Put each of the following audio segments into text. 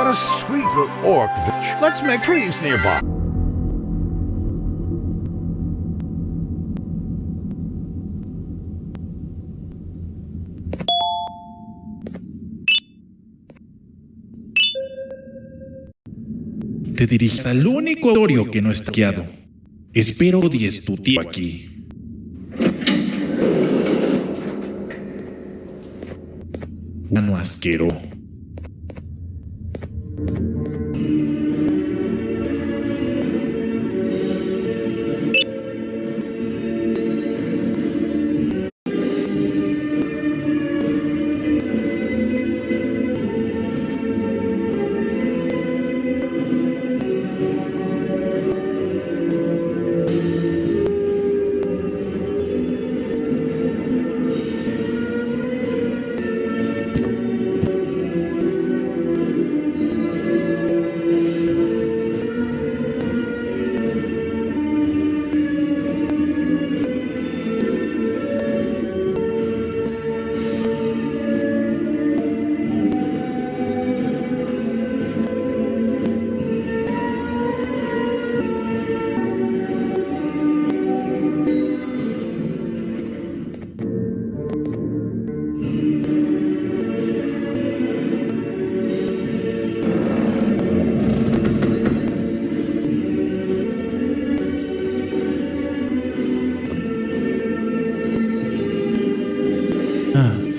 What a sweet little orc village. Let's make trees nearby. Te diriges al único auditorio que no está hackeado. Espero odies tu tiempo aquí. Gano asqueroso.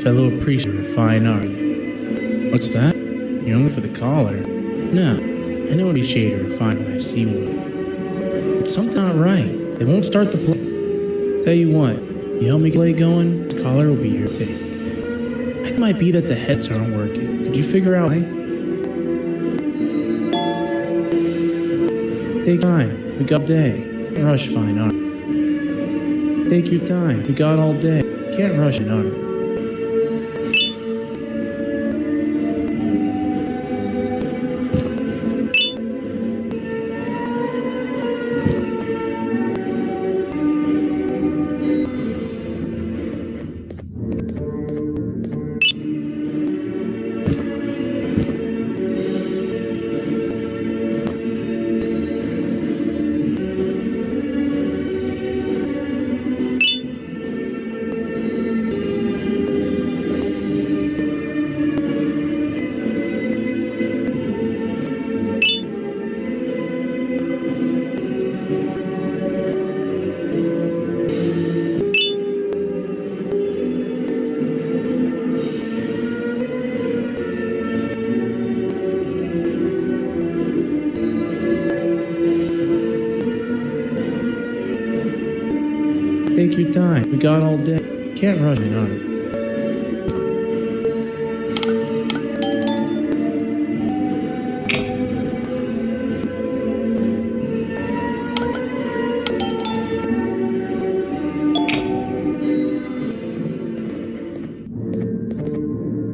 Fellow appreciator of fine art. What's that? You're only for the collar? No, I know an appreciator of fine when I see one. But something not right. They won't start the play. Tell you what, you help me get play going, the collar will be your take. It might be that the heads aren't working. Did you figure out why? Take time, we got all day. Can't rush fine art. Take your time, we got all day. Can't rush fine art. Take your time, we got all day. Can't rush fine art.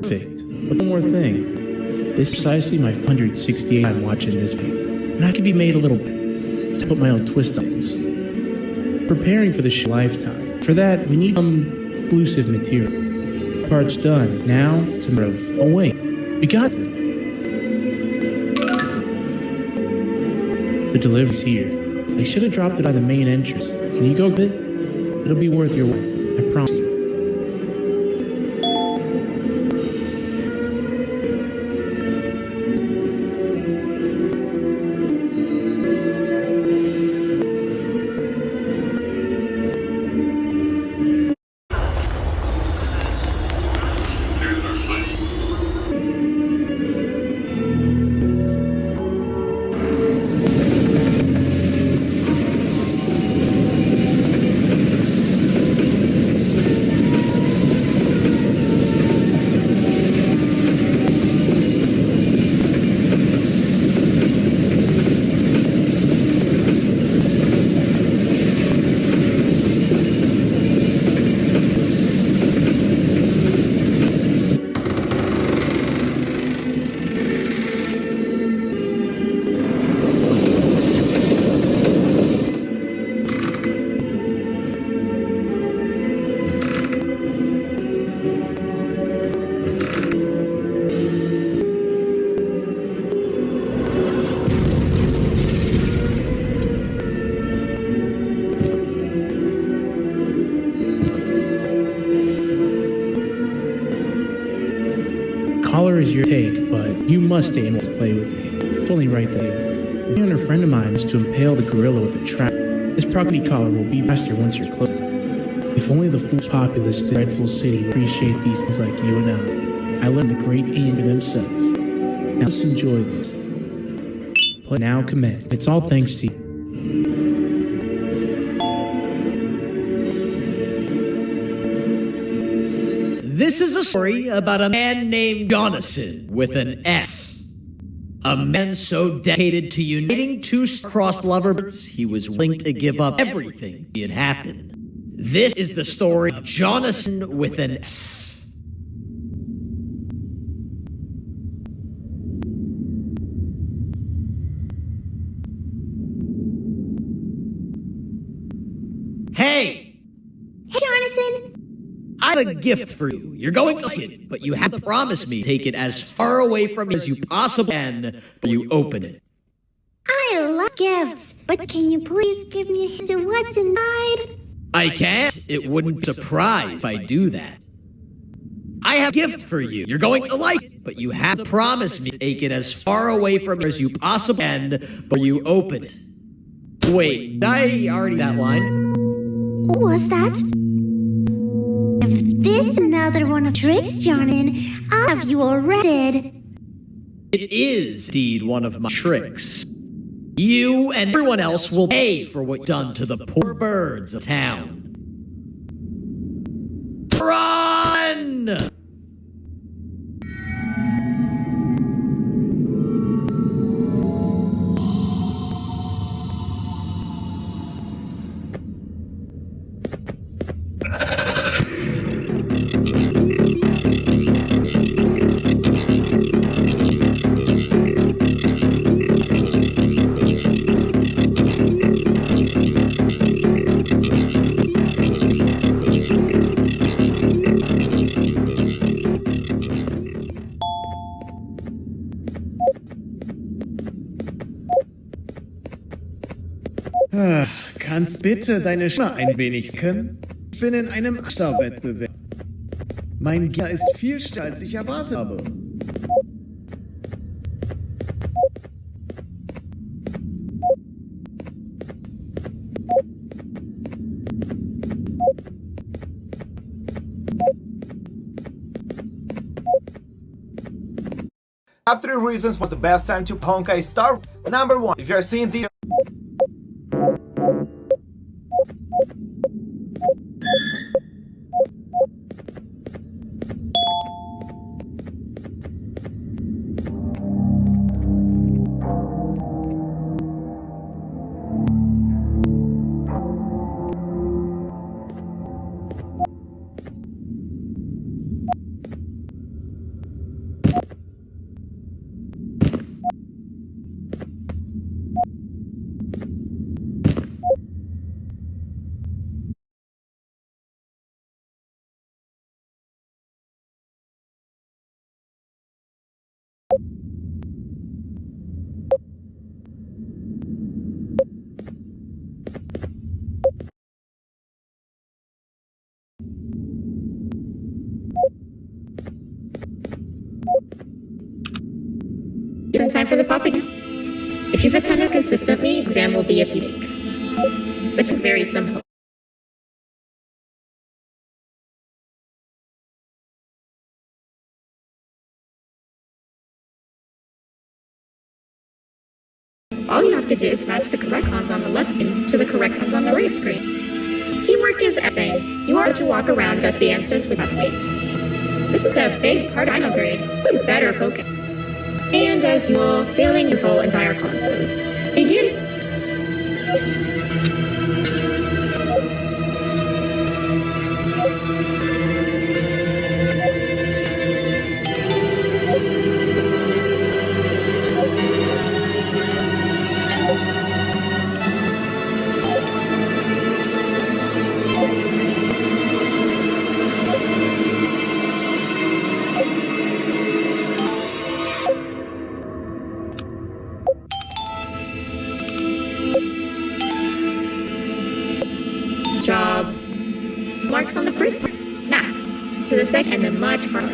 Perfect. But one more thing. This is precisely my 168th time watching this game, and I can be made a little bit to put my own twist on things. Preparing for the show lifetime. For that, we need some exclusive material. Part's done. Now, it's a matter of, oh wait, we got it. The delivery's here. They should have dropped it by the main entrance. Can you go get it? It'll be worth your while. I promise you. collar is your take, but you must stay and play with me. It's only right there. Me and a friend of mine is to impale the gorilla with a trap. This property collar will be faster once you're close enough. If only the full populace of the dreadful city would appreciate these things like you and I learned the great Andrew himself. Now let's enjoy this. Play now commence. It's all thanks to you. This is a story about a man named Jonathan with an S. A man so dedicated to uniting two crossed lovebirds, he was willing to give up everything to see it happen. This is the story of Jonathan with an S. Hey! Hey, Jonathan! I have a gift for you. You're going to like it, but you have to promise me to take it as far away from you as you possibly can before you open it. I love gifts, but can you please give me a hint of what's inside? I can't. It wouldn't be a surprise if I do that. I have a gift for you. You're going to like it, but you have to promise me to take it as far away from you as you possibly can before you open it. Wait, did I already that line? What's that? If this is another one of tricks, Jonathan, I'll have you arrested. It is indeed one of my tricks. You and everyone else will pay for what you've done to the poor birds of town. Run! Kannst bitte deine Stimme ein wenig senken? Ich bin in einem Stauwettbewerb. Mein Gegner ist viel stärker, als ich erwartet habe. Top 3 reasons was the best time to punk a star. Number 1, if you're seeing the It's in time for the pop again. If you've attended consistently, exam will be a peak, which is very simple. All you have to do is match the correct ones on the left screen to the correct ones on the right screen. Teamwork is everything. You are to walk around as the answers with classmates. This is the big part of final grade. You better focus. And as usual, failing is whole entire classes. Begin. Job. Marks on the first part. Now, to the second and then much harder.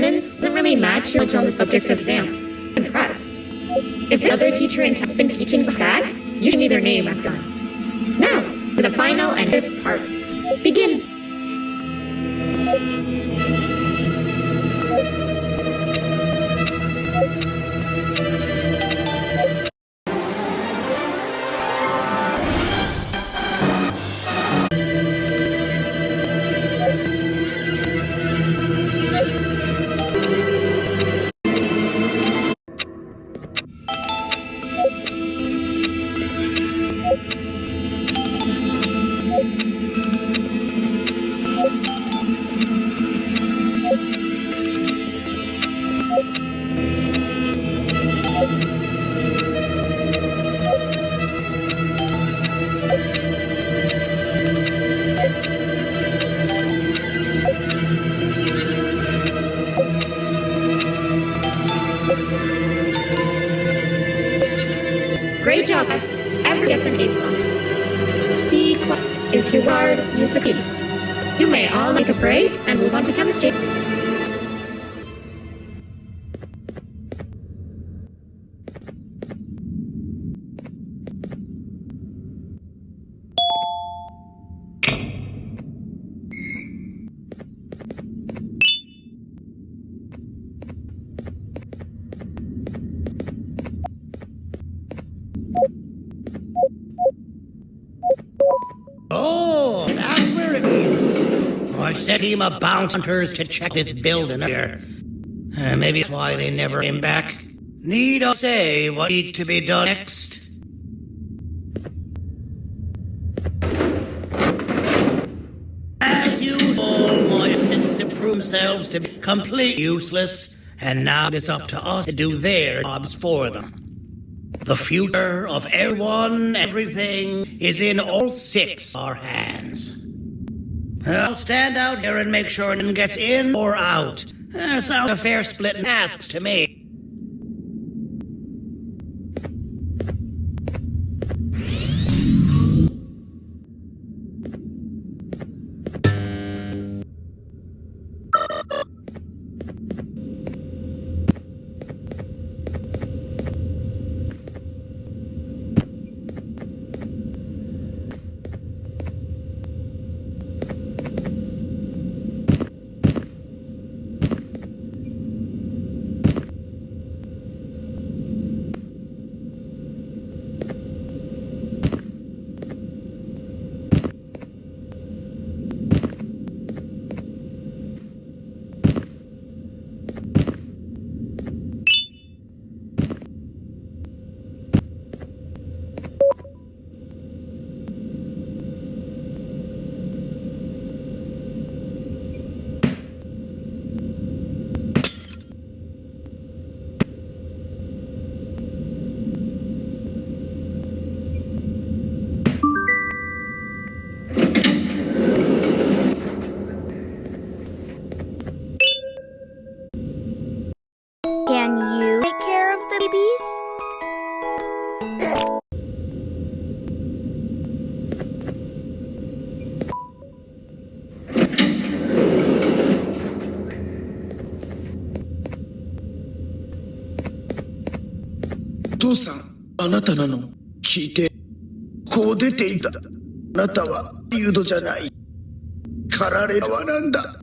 attendance doesn't really match your knowledge on the subject of exam. I'm impressed. If the other teacher in town's been teaching back, you should need their name after them. Now, for the final and best part. Begin. Great job, S. Everyone gets an A+. C+, if you are, you succeed. You may all make a break and move on to chemistry. Oh, that's where it is. I sent a team of bounty hunters to check this building here. Maybe that's why they never came back. Need I say what needs to be done next? As usual, my assistants have proved themselves to be completely useless, and now it's up to us to do their jobs for them. The future of everyone, everything, is in all 6 of our hands. I'll stand out here and make sure no one gets in or out. Sounds a fair split in tasks to me. Can you take care of the babies? 父さん、あなたなの聞いて、こう出ていた。あなたはユードじゃない。駆られ側なんだ。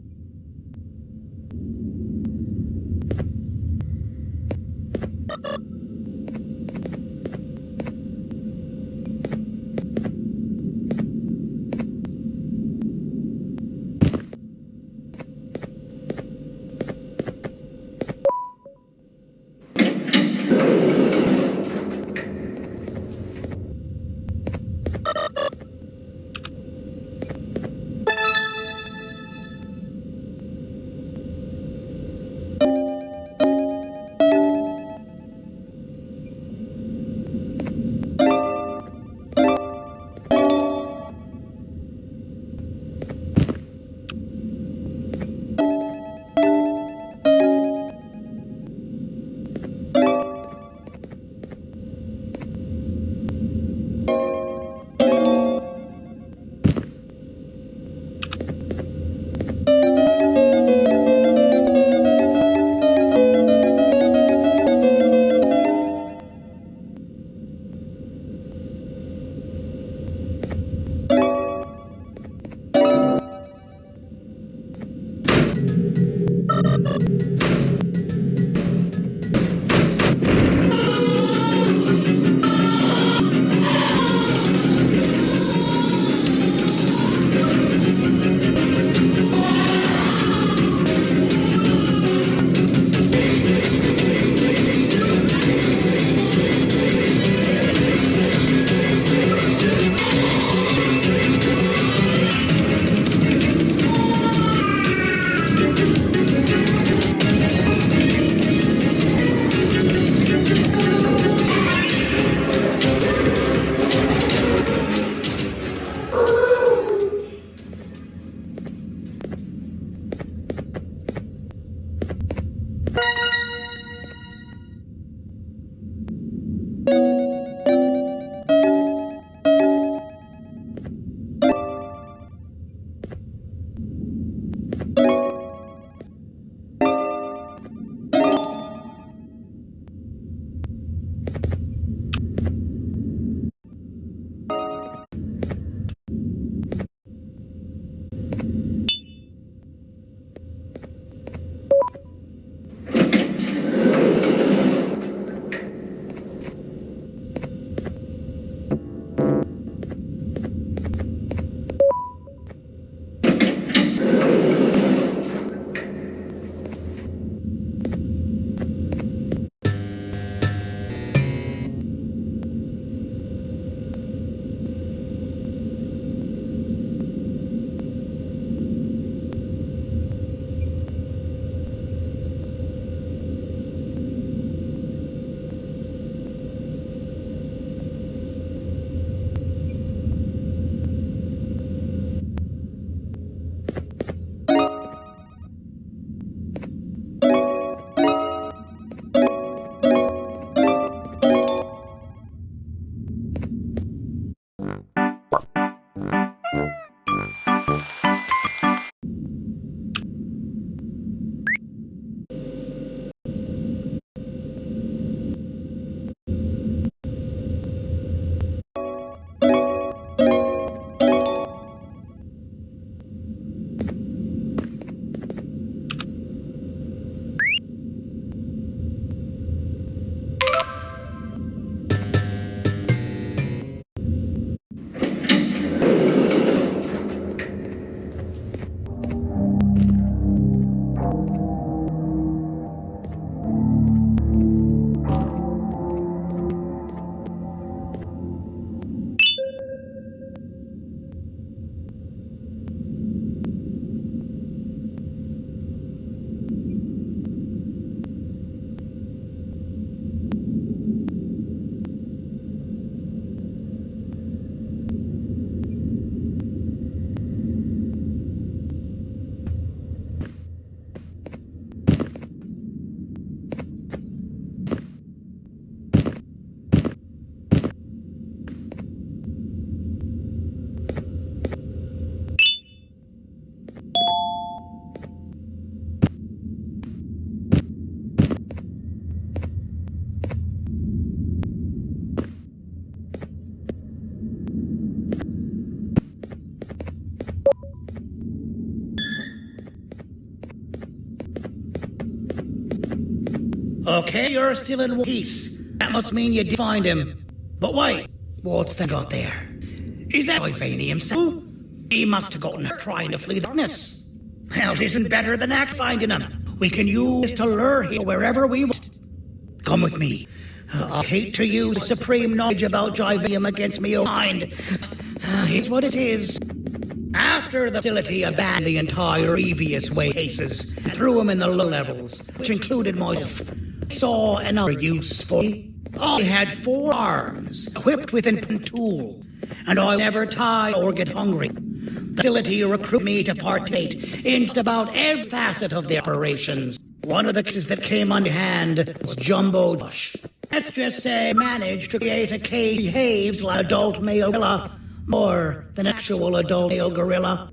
Okay, you're still in one piece. That must mean you did find him. But wait, what's that got there? Is that Ivani himself? He must have gotten hurt trying to flee the darkness. Well, it isn't better than act finding him. We can use to lure him wherever we want. Come with me. I hate to use supreme knowledge about Jivium against me own mind. Here's what it is. After the facility abandoned the entire previous way cases, threw them in the low levels, which included myself, saw another use for me. I had 4 arms, equipped with important tools, and I never tired or get hungry. The facility recruited me to partake in just about every facet of the operations. One of the cases that came on hand was Jumbo Josh. Let's just say managed to create a cage that behaves like an adult male gorilla, more than actual adult male gorilla.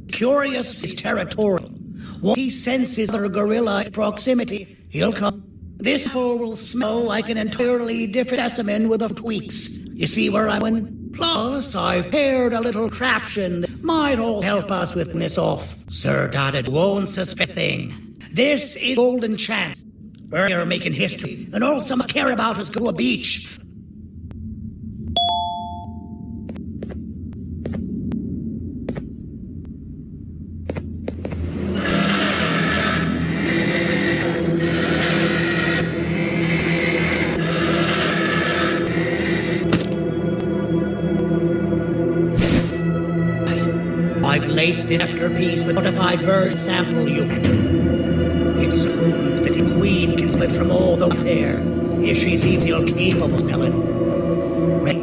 Curious is territorial. Once he senses other gorilla's proximity, he'll come. This apple will smell like an entirely different specimen with a tweaks. You see where I'm going? Plus, I've paired a little contraption that might all help us with this off. Sir Dotted won't suspect a thing. This is golden chance. We're making history, and all some care about is go to a beach. I've laced this piece with modified bird sample unit. It's assumed that the queen can split from all the up there, if she's even capable of smelling. Right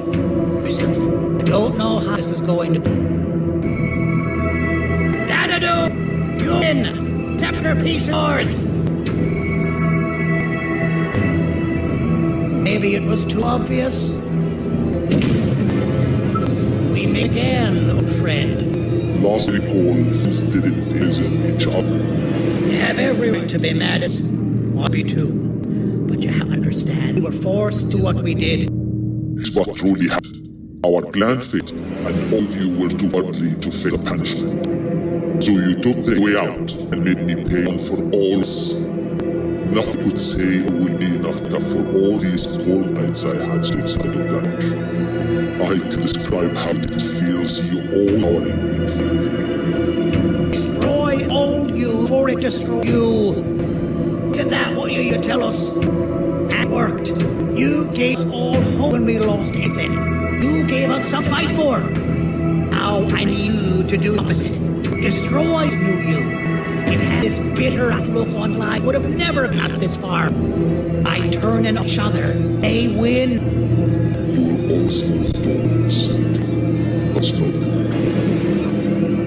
yourself. I don't know how this is going to go. Dadado! You in! Scepter piece yours! Maybe it was too obvious. We meet again, old friend. Last recall, feasted in each other. You have every right to be mad at us. I be too. But you have to understand, we were forced to what we did. It's what truly happened. Our clan failed, and all of you were too ugly to face the punishment. So you took the way out and made me pay for all this. Nothing could say will be enough for all these cold nights I had inside of that. I can describe how it feels you all are in faith. Destroy all you, for it destroy you. Isn't that what you tell us? That worked. You gave us all hope when we lost anything. You gave us some fight for. Now I need you to do the opposite. Destroy new you. It had this bitter outlook on life. Would have never gotten us this far. By turning each other, they win. You're all small storms. That's not good.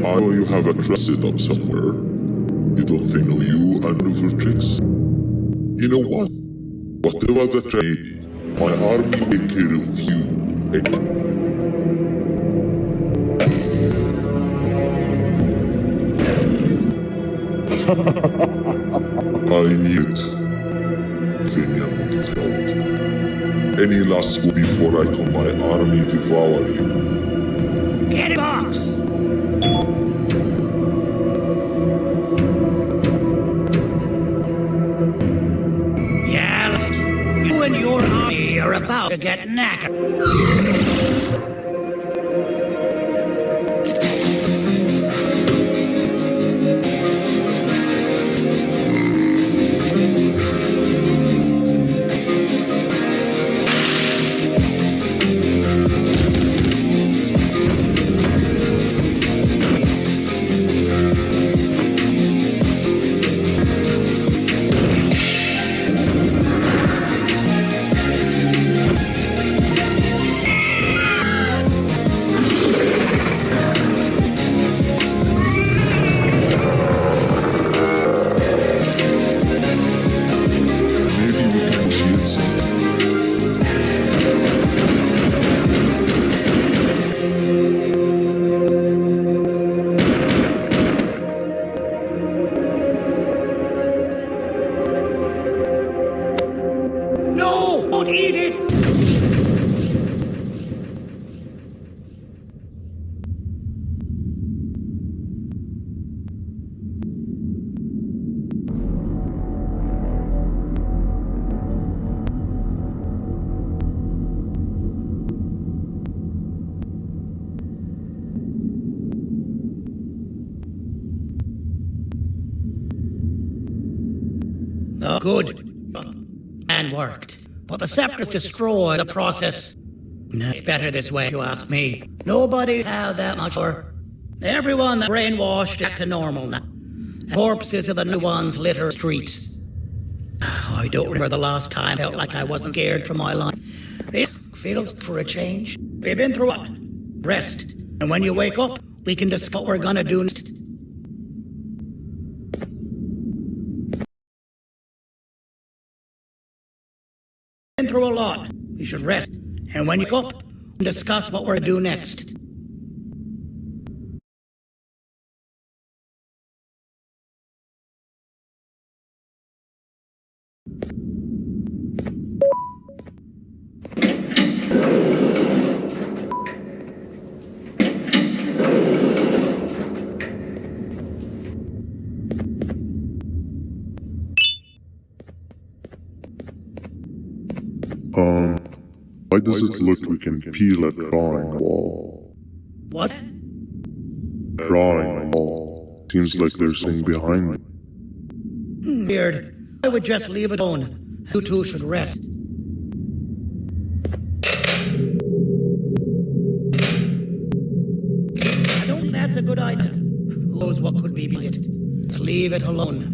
I know you have a trap set up somewhere. You don't think know you and maneuver tricks? You know what? Whatever the trap may be, my army will take care of you again. I need it. Veniam needs help. Any last go before I call my army devour him. Get a box! Yeah, lad. You and your army are about to get knackered. Don't eat it! Oh, good. And worked. But the scepters destroy the process. It's better this way, if you ask me. Nobody had that much power. Everyone that brainwashed back to normal now. Corpses of the new ones litter streets. I don't remember the last time I felt like I wasn't scared for my life. This feels for a change. We've been through it. Rest. And when you wake up, we can discuss what we're gonna do next. Been through a lot. We should rest. And when you wake up, we can discuss what we're gonna do next. Why does it look we can peel a drawing on the wall? What? Drawing on the wall. Seems like there's something behind me. Weird. I would just leave it alone. You two should rest. I don't think that's a good idea. Who knows what could be behind it? Let's leave it alone.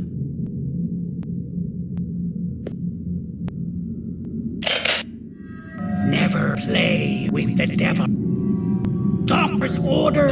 Never play with the devil. Doctor's order.